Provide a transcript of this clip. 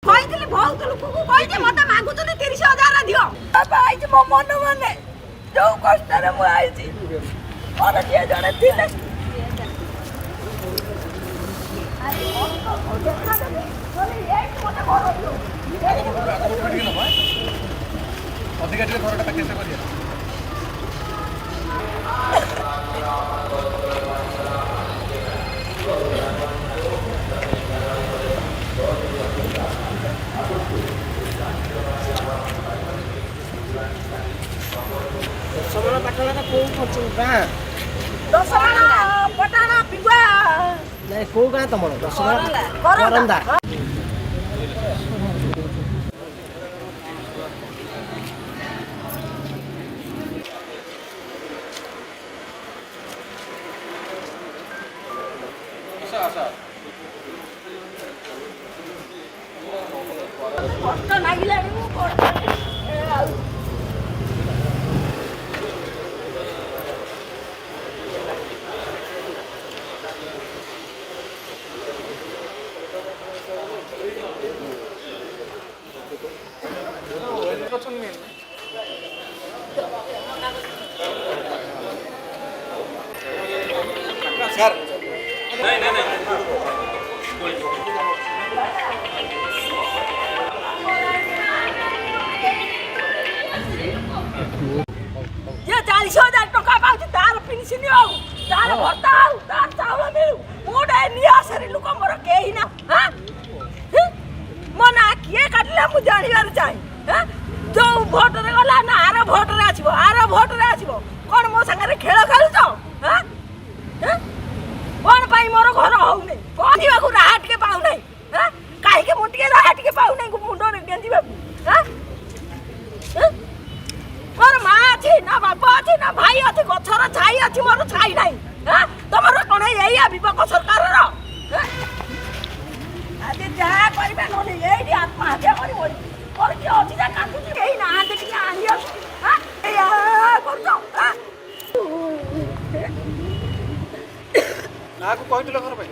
କହିଥିଲି ବହୁତ ଲୋକକୁ କହିଛି ମତେ ମାଗୁଛନ୍ତି 30,000 ଦିଅ। ବାପା ଆଇଛି ମୋ ମନ ମାନେ ଯୋଉ କଷ୍ଟରେ ମୁଁ ଆଇଛି ମୋର କିଏ ଜଣେ ଥିଲେ ଅଧିକା ଟିକେ ଘରଟା ଚେଷ୍ଟା କରିବା। ଦଶମଣା ପାଟଣାଟା କୋଉ ଗାଁ? ଦଶମଣା ପଟାଣା ପିଗୁଆ ନାଇଁ କୋଉ ଗାଁ ତମର? ଦଶମଣା କରନ୍ଦା। କଷ୍ଟ ଲାଗିଲାଣି ମୁଁ ଆଉ স্যার ଯେ 40,000 ଟଙ୍କା ପାଉଛି ତାର ପିନ୍ସିନ ହଉ ତାର ଭତ୍ତା ହଉ ତାର ଚାଉଳ ମିଳୁ ଗୋଟେ ନିଆସରି ଲୋକ ମୋର କେହି ନା ମୋ ନା କିଏ କାଟିଲେ ମୁଁ ଜାଣିବାର ଚାହେଁ। ଯୋଉ ଭୋଟରେ ଗଲା ନା ଆର ଭୋଟରେ ଆସିବ କଣ ମୋ ସାଙ୍ଗରେ ଖେଳ ଖେଳୁଛ? କଣ ପାଇଁ ମୋର ଘର ହଉନି ପହଞ୍ଚିବାକୁ ରାହା ଟିକେ ପାଉନାହିଁ? କାହିଁକି ମୁଁ ଟିକେ ରାହା ଟିକେ ପାଉନାହିଁ ମୁଣ୍ଡରେ ଗେଞ୍ଜିବାକୁ? ମୋର ମା ଅଛି ନା ବାପା ଅଛି ନା ଭାଇ ଅଛି ଗଛର ଛାଇ ଅଛି ମୋର ଛାଇ ନାହିଁ। ତମର କଣ ଏଇଆ ବିପକ୍ଷ ସରକାରର? ଆଜି ଯାହା କରିବେ ନହେଲେ ଏଇଠି ଆତ୍ମହତ୍ୟା କରିବ ମୋର କିଏ ଅଛି ଯେ କାନ୍ଦୁଛି କେହି ନାହାନ୍ତି ଟିକେ ଆଣିବାକୁ ଏଇଆ କରୁଛ। କାହାକୁ କହିଥିଲ ଘର ପାଇଁ?